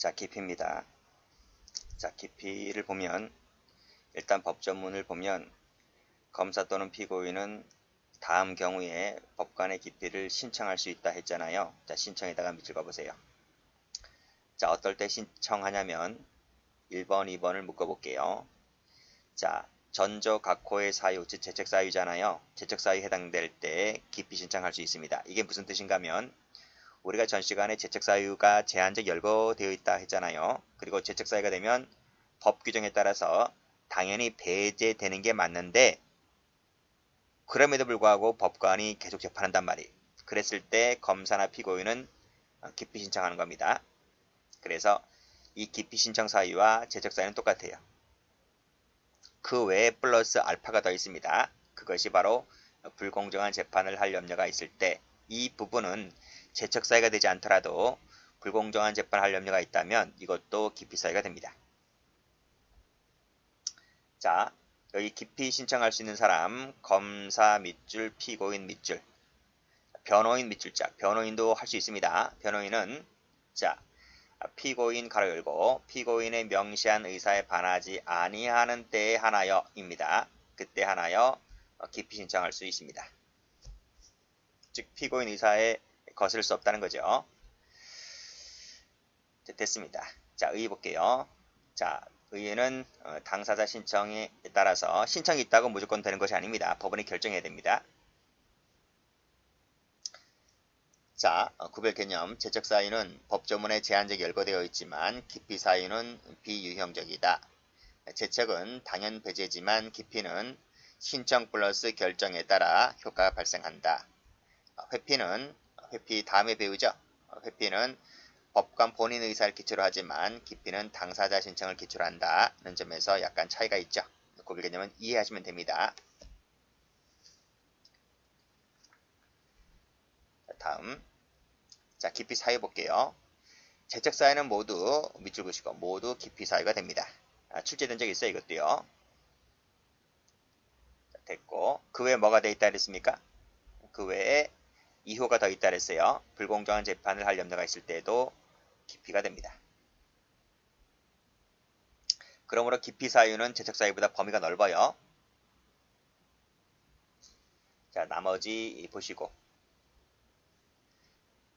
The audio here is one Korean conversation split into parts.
자, 깊이입니다. 자, 깊이를 보면 일단 법조문을 보면 검사 또는 피고인은 다음 경우에 법관의 깊이를 신청할 수 있다 했잖아요. 자, 신청에다가 밑줄 그어보세요. 자, 어떨 때 신청하냐면 1번, 2번을 묶어볼게요. 자, 전조 각호의 사유, 즉 재책 사유잖아요. 재책 사유에 해당될 때 깊이 신청할 수 있습니다. 이게 무슨 뜻인가 하면 우리가 전 시간에 재책 사유가 제한적 열거되어 있다 했잖아요. 그리고 재책 사유가 되면 법 규정에 따라서 당연히 배제되는 게 맞는데 그럼에도 불구하고 법관이 계속 재판한단 말이에요. 그랬을 때 검사나 피고인은 기피 신청하는 겁니다. 그래서 이 기피 신청 사유와 재책 사유는 똑같아요. 그 외에 플러스 알파가 더 있습니다. 그것이 바로 불공정한 재판을 할 염려가 있을 때 이 부분은 재책 사유가 되지 않더라도 불공정한 재판을 할 염려가 있다면 이것도 기피 사유가 됩니다. 자, 여기 기피 신청할 수 있는 사람 검사 밑줄, 피고인 밑줄, 변호인 밑줄자, 변호인도 할 수 있습니다. 변호인은 자, 피고인 가로 열고 피고인의 명시한 의사에 반하지 아니하는 때에 하나여 입니다. 그때 하나여 기피 신청할 수 있습니다. 즉 피고인 의사에 거스를 수 없다는 거죠. 됐습니다. 자, 의의 볼게요. 자, 의의는 당사자 신청에 따라서 신청이 있다고 무조건 되는 것이 아닙니다. 법원이 결정해야 됩니다. 자, 구별 개념. 재책 사유는 법조문에 제한적 열거되어 있지만 기피 사유는 비유형적이다. 재책은 당연 배제지만 기피는 신청 플러스 결정에 따라 효과가 발생한다. 회피 다음에 배우죠. 회피는 법관 본인 의사를 기초로 하지만 기피는 당사자 신청을 기초로 한다는 점에서 약간 차이가 있죠. 구별 개념은 이해하시면 됩니다. 다음, 자, 기피 사유 볼게요. 재책 사유는 모두 밑줄 그으시고 모두 기피 사유가 됩니다. 출제된 적 있어요, 이것도요. 됐고, 그 외에 뭐가 돼 있다 그랬습니까? 그 외에 이효가 더 있다 그랬어요. 불공정한 재판을 할 염려가 있을 때에도 기피가 됩니다. 그러므로 기피 사유는 재책 사유보다 범위가 넓어요. 자, 나머지 보시고.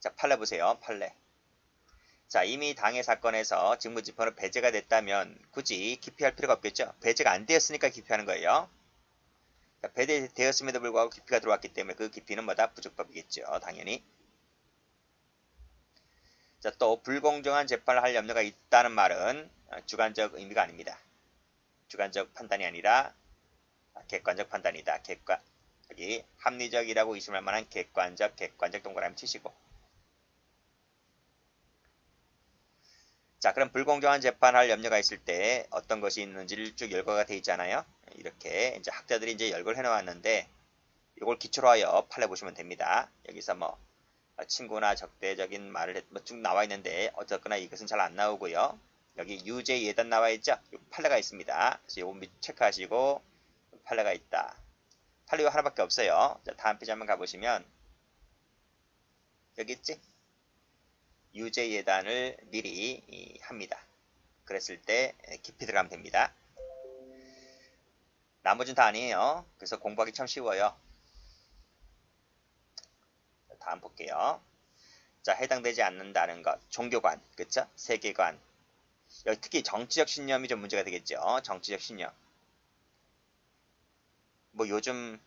자, 판례 보세요. 판례. 자, 이미 당해 사건에서 직무집행으로 배제가 됐다면 굳이 기피할 필요가 없겠죠. 배제가 안 되었으니까 기피하는 거예요. 자, 배제되었음에도 불구하고 기피가 들어왔기 때문에 그 기피는 뭐다? 부적법이겠죠. 당연히. 자, 또 불공정한 재판을 할 염려가 있다는 말은 주관적 의미가 아닙니다. 주관적 판단이 아니라 객관적 판단이다. 여기 합리적이라고 의심할 만한 객관적 동그라미 치시고. 자, 그럼 불공정한 재판할 염려가 있을 때 어떤 것이 있는지를 쭉 열거가 되어 있잖아요. 이렇게 이제 학자들이 이제 열거를 해놓았는데 이걸 기초로 하여 판례 보시면 됩니다. 여기서 뭐 친구나 적대적인 말을 쭉 나와 있는데 어쨌거나 이것은 잘 안 나오고요. 여기 유죄 예단 나와 있죠. 판례가 있습니다. 그래서 이거 체크하시고 판례가 있다. 판례가 하나밖에 없어요. 자, 다음 페이지 한번 가보시면 여기 있지? 유죄 예단을 미리 합니다. 그랬을 때 깊이 들어가면 됩니다. 나머지는 다 아니에요. 그래서 공부하기 참 쉬워요. 다음 볼게요. 자, 해당되지 않는다는 것. 종교관, 그쵸? 세계관. 여기 특히 정치적 신념이 좀 문제가 되겠죠. 정치적 신념. 뭐 요즘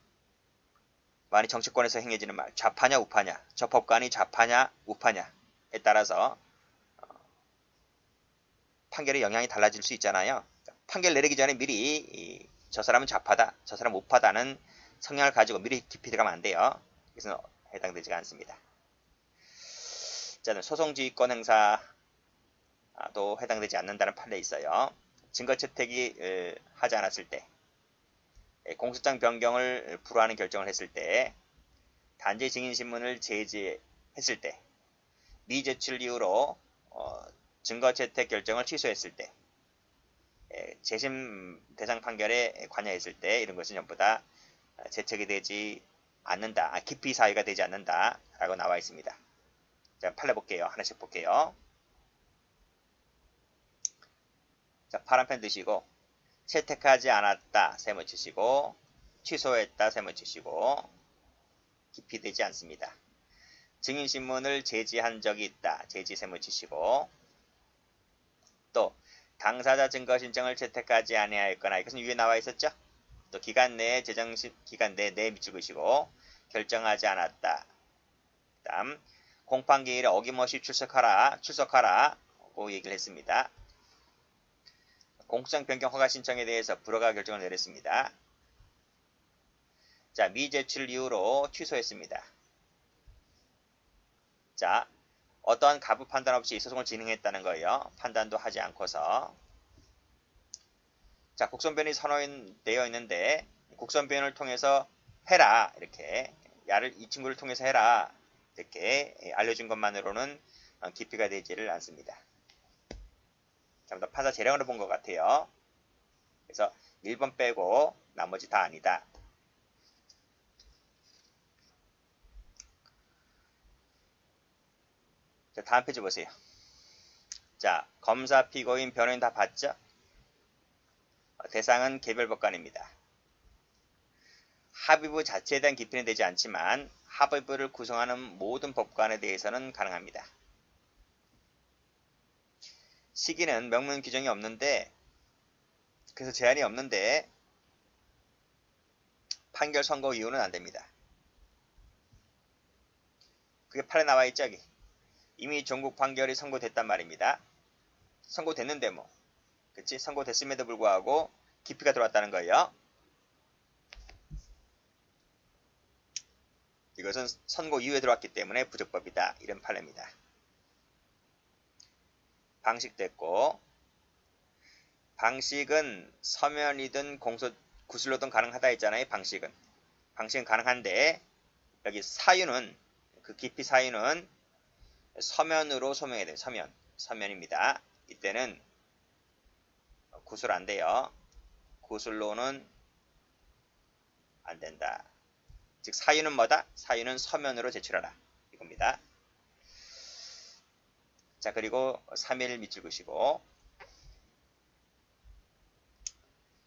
많이 정치권에서 행해지는 말. 좌파냐 우파냐. 저 법관이 좌파냐 우파냐에 따라서 판결의 영향이 달라질 수 있잖아요. 판결 내리기 전에 미리 저 사람은 좌파다, 저 사람은 우파다는 성향을 가지고 미리 깊이 들어가면 안 돼요. 그래서 해당되지가 않습니다. 자, 소송지휘권 행사도 해당되지 않는다는 판례 있어요. 증거 채택이 하지 않았을 때, 공소장 변경을 불허하는 결정을 했을 때, 단죄 증인신문을 제지했을 때, 미제출 이후로 증거 채택 결정을 취소했을 때, 재심 대상 판결에 관여했을 때 이런 것은 전부 다 채택이 되지 않는다. 기피 사유가 되지 않는다. 라고 나와 있습니다. 자, 판례 볼게요. 하나씩 볼게요. 자, 파란펜 드시고 채택하지 않았다 세모 치시고 취소했다 세모 치시고 기피되지 않습니다. 증인신문을 제지한 적이 있다. 제지 세모 치시고 또 당사자 증거신청을 채택하지 아니하였거나 이것은 위에 나와 있었죠. 또 기간 내에 기간 내에 밑줄 그시고 결정하지 않았다. 다음 공판기일에 어김없이 출석하라 고 얘기를 했습니다. 공소장 변경 허가 신청에 대해서 불허가 결정을 내렸습니다. 자, 미제출 이유로 취소했습니다. 자, 어떠한 가부 판단 없이 소송을 진행했다는 거예요. 판단도 하지 않고서. 자, 국선변이 선언되어 있는데 국선변을 통해서 해라 이렇게 이 친구를 통해서 해라 이렇게 알려준 것만으로는 기피가 되지를 않습니다. 전부 다 판사 재량으로 본 것 같아요. 그래서 1번 빼고 나머지 다 아니다. 자, 다음 페이지 보세요. 자, 검사, 피고인, 변호인 다 봤죠? 대상은 개별 법관입니다. 합의부 자체에 대한 기피는 되지 않지만 합의부를 구성하는 모든 법관에 대해서는 가능합니다. 시기는 명문 규정이 없는데 그래서 제한이 없는데 판결 선고 이유는 안됩니다. 그게 8에 나와있죠. 여기. 이미 전국 판결이 선고됐단 말입니다. 선고됐는데 뭐 그치? 선고됐음에도 불구하고 기피가 들어왔다는 거예요. 이것은 선고 이후에 들어왔기 때문에 부적법이다. 이런 판례입니다. 방식 됐고 방식은 서면이든 구술로든 가능하다 했잖아요. 방식은 가능한데 여기 사유는 그 기피 사유는 서면으로 소명해야 돼요. 서면입니다. 이때는 구술 안 돼요. 구술로는 안 된다. 즉 사유는 뭐다? 사유는 서면으로 제출하라. 이겁니다. 자, 그리고 3일 밑줄 그시고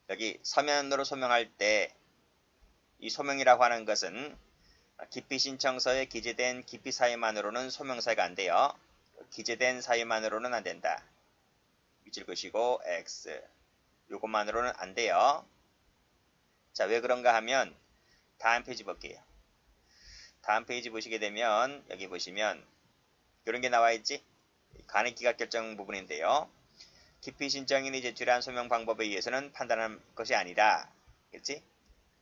여기 서면으로 소명할 때 이 소명이라고 하는 것은 기피 신청서에 기재된 기피 사유만으로는 소명사유가 안 돼요. 기재된 사유만으로는 안 된다. 밑줄 그시고 X. 요것만으로는 안 돼요. 자, 왜 그런가 하면 다음 페이지 볼게요. 다음 페이지 보시게 되면 여기 보시면 이런 게 나와 있지? 간이 기각 결정 부분인데요. 기피 신청인이 제출한 소명 방법에 의해서는 판단할 것이 아니라, 그렇지?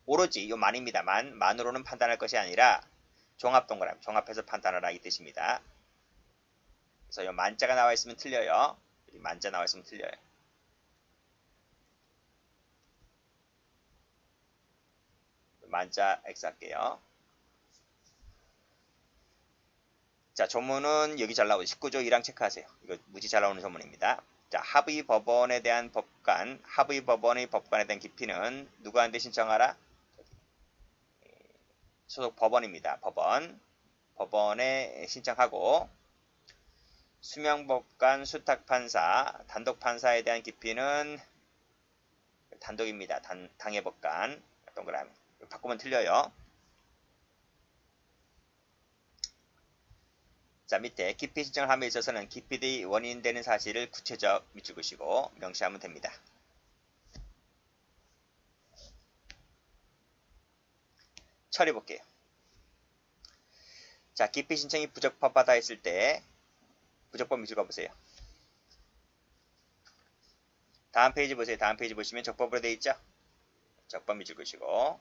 오로지 요 만입니다. 만으로는 판단할 것이 아니라 종합 동그라미, 종합해서 판단하라 이 뜻입니다. 그래서 요 만자가 나와 있으면 틀려요. 만자 나와 있으면 틀려요. 만자 X 할게요. 자, 조문은 여기 잘 나오죠. 19조 1항 체크하세요. 이거 무지 잘 나오는 조문입니다. 자, 합의법원에 대한 법관, 합의법원의 법관에 대한 기피는 누구한테 신청하라? 소속 법원입니다. 법원에 신청하고 수명법관, 수탁판사, 단독판사에 대한 기피는 단독입니다. 당해법관, 동그라미. 바꾸면 틀려요. 자, 밑에 기피 신청을 함에 있어서는 기피의 원인 되는 사실을 구체적 밑줄 그시고 명시하면 됩니다. 처리 볼게요. 자, 기피 신청이 부적법하다 했을 때 부적법 밑줄 그어보세요. 다음 페이지 보세요. 다음 페이지 보시면 적법으로 되어 있죠? 적법 밑줄 그시고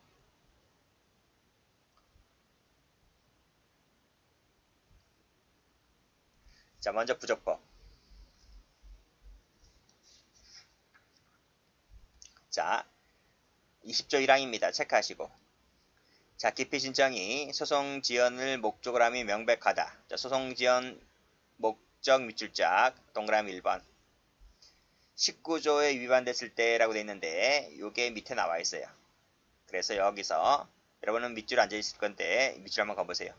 자, 먼저 부적법. 자, 20조 1항입니다. 체크하시고 자, 기피 신청이 소송 지연을 목적으로 함이 명백하다. 자, 소송 지연 목적 밑줄짝 동그라미 1번 19조에 위반됐을 때라고 되어 있는데 이게 밑에 나와 있어요. 그래서 여기서 여러분은 밑줄 앉아 있을 건데 밑줄 한번 가보세요.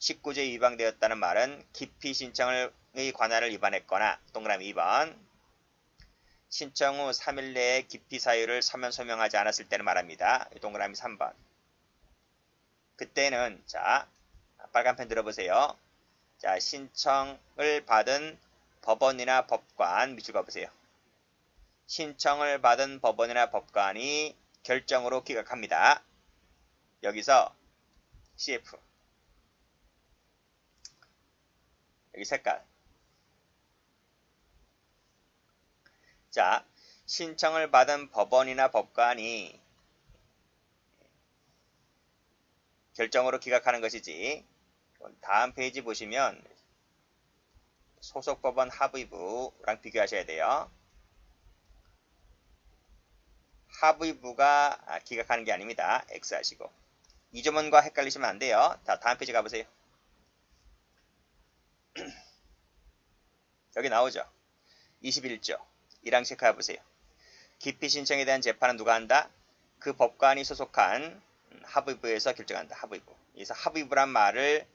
19조에 위반되었다는 말은 기피 신청의 관할을 위반했거나 동그라미 2번 신청 후 3일 내에 기피 사유를 서면 소명하지 않았을 때를 말합니다. 동그라미 3번. 그때는 자 빨간 펜 들어보세요. 자 신청을 받은 법원이나 법관 밑줄 그어보세요. 신청을 받은 법원이나 법관이 결정으로 기각합니다. 여기서 CF 여기 색깔. 자 신청을 받은 법원이나 법관이 결정으로 기각하는 것이지. 다음 페이지 보시면 소속법원 합의부랑 비교하셔야 돼요. 합의부가 기각하는 게 아닙니다. X 하시고. 이 조문과 헷갈리시면 안 돼요. 자, 다음 페이지 가보세요. 여기 나오죠. 21조. 1항 체크해 보세요. 기피 신청에 대한 재판은 누가 한다? 그 법관이 소속한 합의부에서 결정한다. 합의부. 그래서 합의부란 말을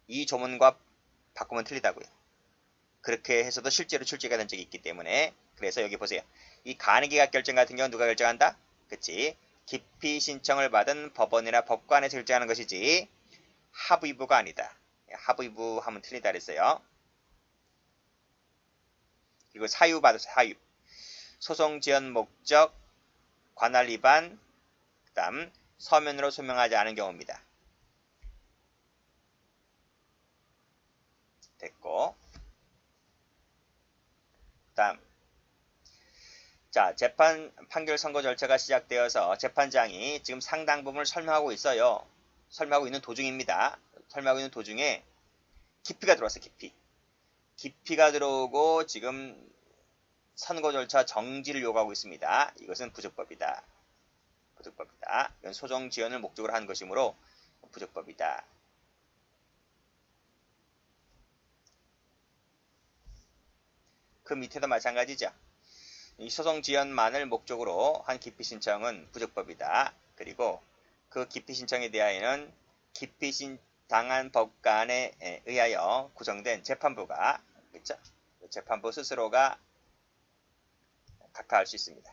이 조문과 바꾸면 틀리다고요. 그렇게 해서도 실제로 출제가 된 적이 있기 때문에. 그래서 여기 보세요. 이 간이기각 결정 같은 경우는 누가 결정한다? 그치? 기피 신청을 받은 법원이나 법관에서 결정하는 것이지 합의부가 아니다. 합의부 하면 틀리다 그랬어요. 그리고 사유 받았어요. 사유. 소송 지연 목적, 관할 위반, 그 다음 서면으로 소명하지 않은 경우입니다. 됐고. 다음. 자, 재판 판결 선고 절차가 시작되어서 재판장이 지금 상당 부분을 설명하고 있어요. 설명하고 있는 도중입니다. 설명하고 있는 도중에 기피가 들어왔어요. 기피가 들어오고 지금 선고 절차 정지를 요구하고 있습니다. 이것은 부적법이다. 부적법이다. 이건 소송 지연을 목적으로 한 것이므로 부적법이다. 그 밑에도 마찬가지죠. 이 소송 지연만을 목적으로 한 기피 신청은 부적법이다. 그리고 그 기피 신청에 대하여는 기피 당한 법관에 의하여 구성된 재판부가, 그렇죠? 재판부 스스로가 각하할 수 있습니다.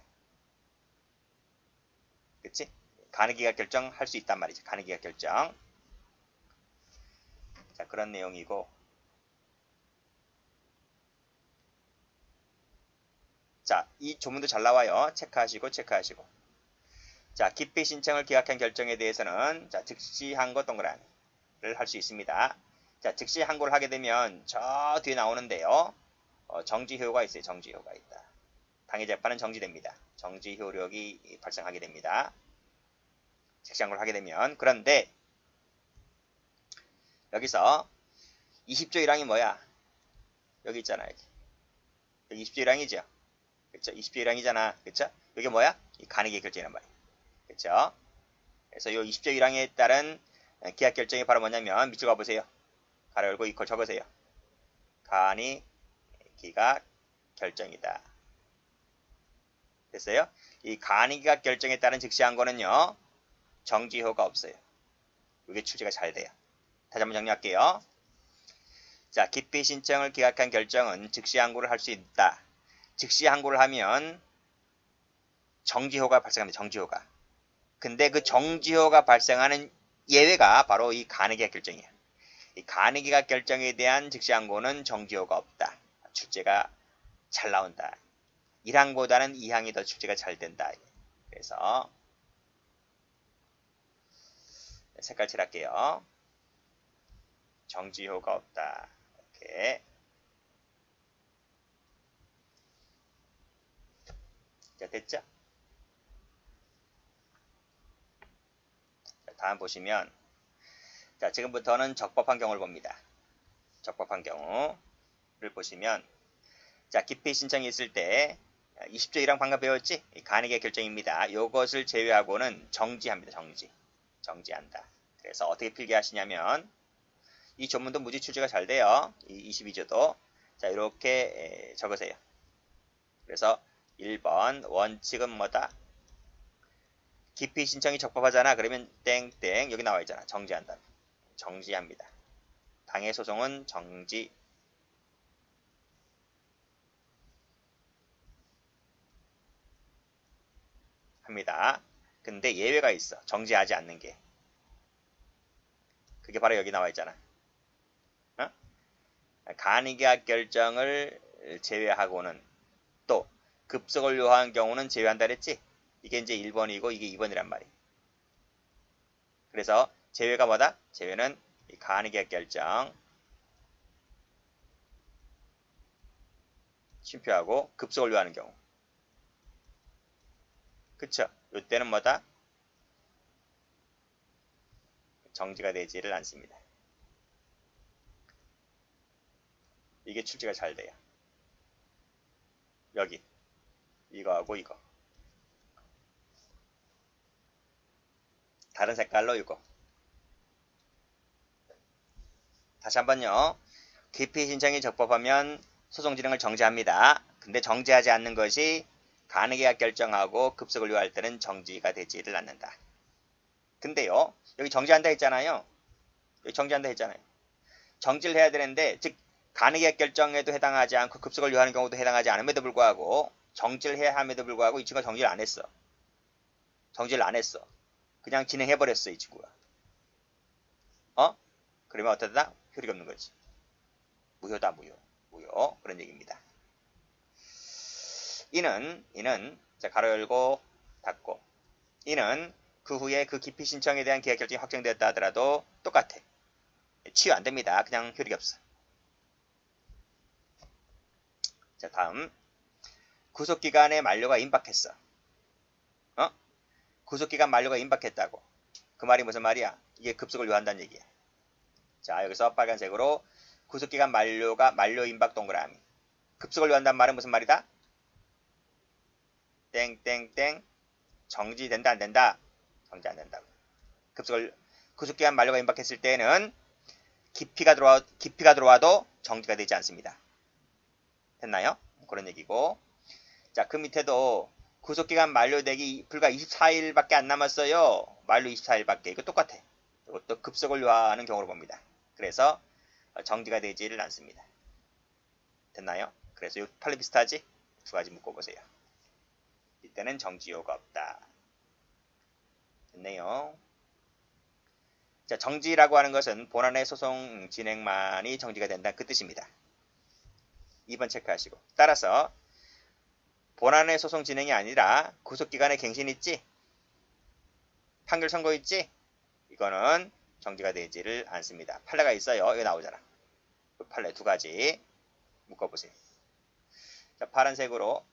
그치? 간이기각 결정할 수 있단 말이죠. 간이기각 결정. 자, 그런 내용이고. 자, 이 조문도 잘 나와요. 체크하시고. 자, 기피 신청을 기각한 결정에 대해서는 자, 즉시 항고 동그라미를 할 수 있습니다. 자, 즉시 항고를 하게 되면 저 뒤에 나오는데요. 정지 효과가 있어요. 정지 효과가 있다. 당해 재판은 정지됩니다. 정지 효력이 발생하게 됩니다. 즉시 항고를 하게 되면. 그런데 여기서 20조 1항이 뭐야? 여기 있잖아. 여기 20조 1항이죠. 그쵸? 20조 1항이잖아. 그쵸? 이게 뭐야? 이 간이기각 결정이란 말이야. 그쵸? 그래서 이 20조 1항에 따른 기각 결정이 바로 뭐냐면 밑줄 가보세요. 가로 열고 이걸 적으세요. 간이기각 결정이다. 됐어요? 이 간이기각 결정에 따른 즉시 항고는요. 정지효가 없어요. 이게 출제가 잘 돼요. 다시 한번 정리할게요. 자, 기피 신청을 기각한 결정은 즉시 항고를 할 수 있다. 즉시 항고를 하면 정지효가 발생합니다. 정지효가. 근데 그 정지효가 발생하는 예외가 바로 이 간이기각 결정이에요. 이 간이기각 결정에 대한 즉시 항고는 정지효가 없다. 출제가 잘 나온다. 1항보다는 2항이 더 출제가 잘 된다. 그래서 색깔 칠할게요. 정지효가 없다. 이렇게. 자, 됐죠? 자, 다음 보시면 자, 지금부터는 적법한 경우를 봅니다. 적법한 경우를 보시면 자, 기피 신청이 있을 때 20조 1항 방금 배웠지? 간이기각 결정입니다. 이것을 제외하고는 정지합니다. 정지한다. 그래서 어떻게 필기하시냐면 이 조문도 무지 출제가 잘 돼요. 이 22조도. 자, 이렇게 적으세요. 그래서 1번 원칙은 뭐다? 기피 신청이 적법하잖아. 그러면 땡땡 여기 나와 있잖아. 정지한다. 정지합니다. 당해 소송은 정지합니다. 근데 예외가 있어. 정지하지 않는 게. 그게 바로 여기 나와 있잖아. 어? 간이계약 결정을 제외하고는 또 급속을 요하는 경우는 제외한다 그랬지? 이게 이제 1번이고 이게 2번이란 말이야. 그래서 제외가 뭐다? 제외는 간이계약 결정 심표하고 급속을 요하는 경우. 그쵸? 이때는 뭐다? 정지가 되지를 않습니다. 이게 출제가 잘 돼요. 여기 이거하고 이거 다른 색깔로 이거. 다시 한번요. 기피 신청이 적법하면 소송 진행을 정지합니다. 근데 정지하지 않는 것이 간이계약 결정하고 급속을 요할 때는 정지가 되지를 않는다. 근데요. 여기 정지한다 했잖아요. 여기 정지한다 했잖아요. 정지를 해야 되는데 즉 간이계약 결정에도 해당하지 않고 급속을 요하는 경우도 해당하지 않음에도 불구하고 정지를 해야 함에도 불구하고 이 친구가 정지를 안 했어. 정지를 안 했어. 그냥 진행해버렸어 이 친구가. 그러면 어떠다? 효력이 없는 거지. 무효다 무효. 무효. 그런 얘기입니다. 이는 자 가로 열고 닫고 이는 그 후에 그 기피 신청에 대한 계약 결정이 확정되었다 하더라도 똑같아. 치유 안 됩니다. 그냥 효력이 없어. 자 다음 구속기간의 만료가 임박했어. 구속기간 만료가 임박했다고. 그 말이 무슨 말이야? 이게 급속을 요한다는 얘기야. 자 여기서 빨간색으로 구속기간 만료 임박 동그라미. 급속을 요한다는 말은 무슨 말이다? 땡땡땡 정지된다 안 된다? 정지 안 된다고. 구속기간 만료가 임박했을 때는 기피가 들어와도 정지가 되지 않습니다. 됐나요? 그런 얘기고. 자, 그 밑에도 구속기간 만료되기 불과 24일밖에 안 남았어요. 만료 24일밖에. 이거 똑같아. 이것도 급속을 요하는 경우로 봅니다. 그래서 정지가 되지를 않습니다. 됐나요? 그래서 이 판례 비슷하지? 두 가지 묶어보세요. 이때는 정지요가 없다. 됐네요. 자, 정지라고 하는 것은 본안의 소송 진행만이 정지가 된다. 그 뜻입니다. 2번 체크하시고. 따라서 본안의 소송 진행이 아니라 구속기간의 갱신 있지? 판결 선고 있지? 이거는 정지가 되지를 않습니다. 판례가 있어요. 이거 나오잖아. 그 판례 두 가지 묶어보세요. 자, 파란색으로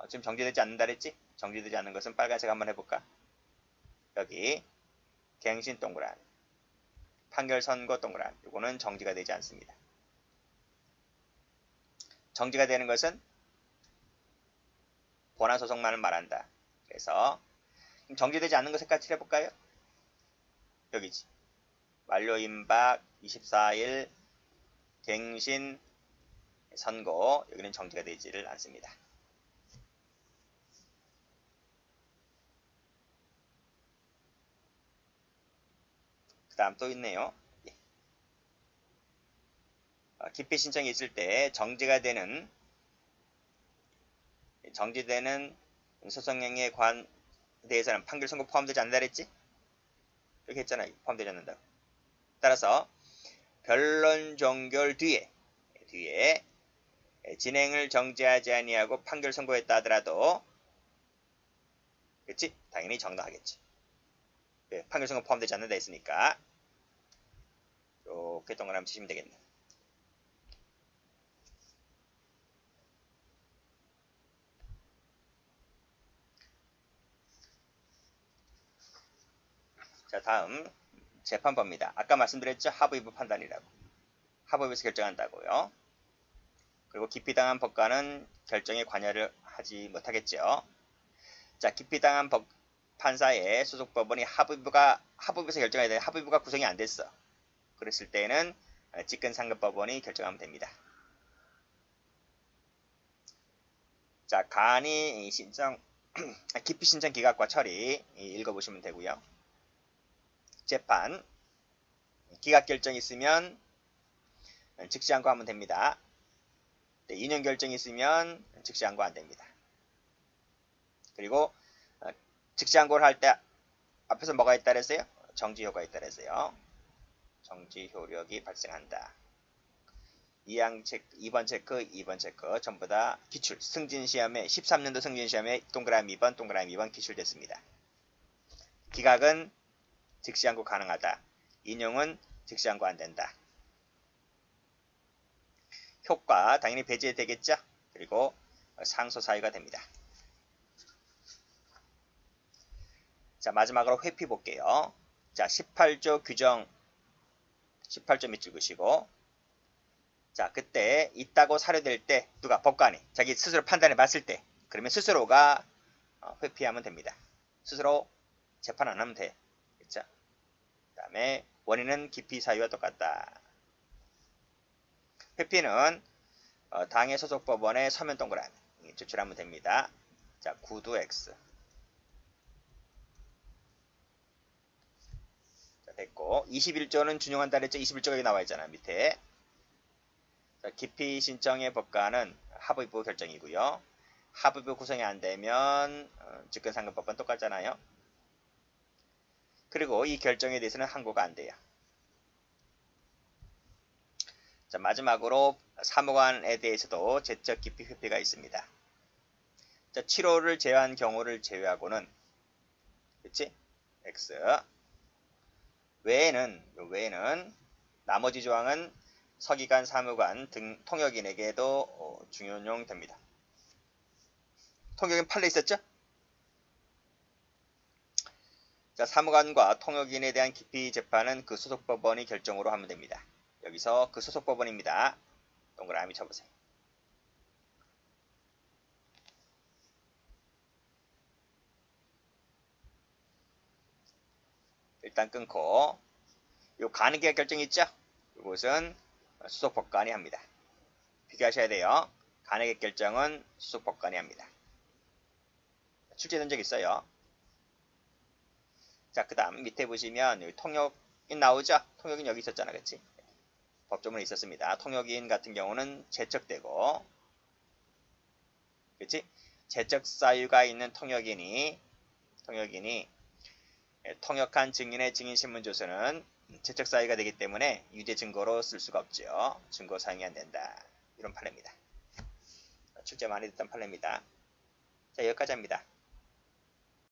지금 정지되지 않는다 그랬지? 정지되지 않는 것은 빨간색 한번 해볼까? 여기 갱신 동그라미, 판결 선고 동그라미. 이거는 정지가 되지 않습니다. 정지가 되는 것은 본안 소송만을 말한다. 그래서 정지되지 않는 거 색깔 칠해볼까요? 여기지. 만료 임박 24일 갱신 선고. 여기는 정지가 되지를 않습니다. 그 다음 또 있네요. 기피 신청이 있을 때 정지되는 소송행위에 대해서는 판결 선고 포함되지 않는다 그랬지? 이렇게 했잖아요. 포함되지 않는다. 따라서 변론 종결 뒤에 진행을 정지하지 아니하고 판결 선고했다 하더라도 그렇지? 당연히 정당하겠지. 판결 선고 포함되지 않는다 했으니까 이렇게 동그라미 치시면 되겠네. 자 다음 재판법입니다. 아까 말씀드렸죠? 하부위부 판단이라고. 하부위부에서 결정한다고요. 그리고 기피당한 법관은 결정에 관여를 하지 못하겠죠. 자, 기피당한 판사의 소속법원이 하부위부에서 결정해야 돼. 하부위부가 구성이 안 됐어. 그랬을 때는 직근상급법원이 결정하면 됩니다. 자, 간이 신청 기피 신청 기각과 처리 읽어보시면 되고요. 재판 기각 결정 있으면 즉시 항고하면 됩니다. 네, 인용 결정이 있으면 즉시 항고 안 됩니다. 그리고 즉시 항고를 할 때 앞에서 뭐가 있다 그랬어요? 정지 효과가 있다 그랬어요. 정지 효력이 발생한다. 2번 체크, 2번 체크 전부 다 기출. 승진시험에 13년도 승진시험에 동그라미 2번 기출됐습니다. 기각은 즉시 항고 가능하다. 인용은 즉시 항고 안 된다. 효과 당연히 배제되겠죠. 그리고 상소 사유가 됩니다. 자, 마지막으로 회피 볼게요. 자, 18조 규정 18조 밑줄 그시고, 자, 그때 있다고 사료될 때 누가 법관이 자기 스스로 판단해 봤을 때, 그러면 스스로가 회피하면 됩니다. 스스로 재판 안 하면 돼. 그렇죠? 그 다음에 원인은 기피 사유와 똑같다. 회피는 당해 소속 법원의 서면 동그라미 제출하면 됩니다. 자, 구두 X. 자, 됐고 21조는 준용한다 그랬죠. 21조가 여기 나와 있잖아 밑에. 자, 기피 신청의 법관은 하부부 결정이고요. 하부부 구성이 안 되면 직권상급법은 똑같잖아요. 그리고 이 결정에 대해서는 항고가 안 돼요. 자, 마지막으로 사무관에 대해서도 제적 기피 회피가 있습니다. 자, 7호를 제외한 경우를 제외하고는, 그치? X. 외에는 나머지 조항은 서기관, 사무관 등 통역인에게도 준용됩니다. 통역인 판례 있었죠? 자, 사무관과 통역인에 대한 기피 재판은 그 소속 법원이 결정으로 하면 됩니다. 여기서 그 소속 법원입니다. 동그라미 쳐보세요. 일단 끊고, 요 가능기각 결정 있죠? 이것은 수속 법관이 합니다. 비교하셔야 돼요. 가능기각 결정은 수속 법관이 합니다. 출제된 적 있어요. 자, 그 다음 밑에 보시면 여기 통역인 나오죠? 통역인 여기 있었잖아, 그치? 법조문에 있었습니다. 통역인 같은 경우는 제척되고, 그치? 제척 사유가 있는 통역인이 통역한 증인의 증인신문조서는 제척 사유가 되기 때문에 유죄 증거로 쓸 수가 없죠. 증거 사용이 안 된다. 이런 판례입니다. 출제 많이 됐던 판례입니다. 자, 여기까지 합니다.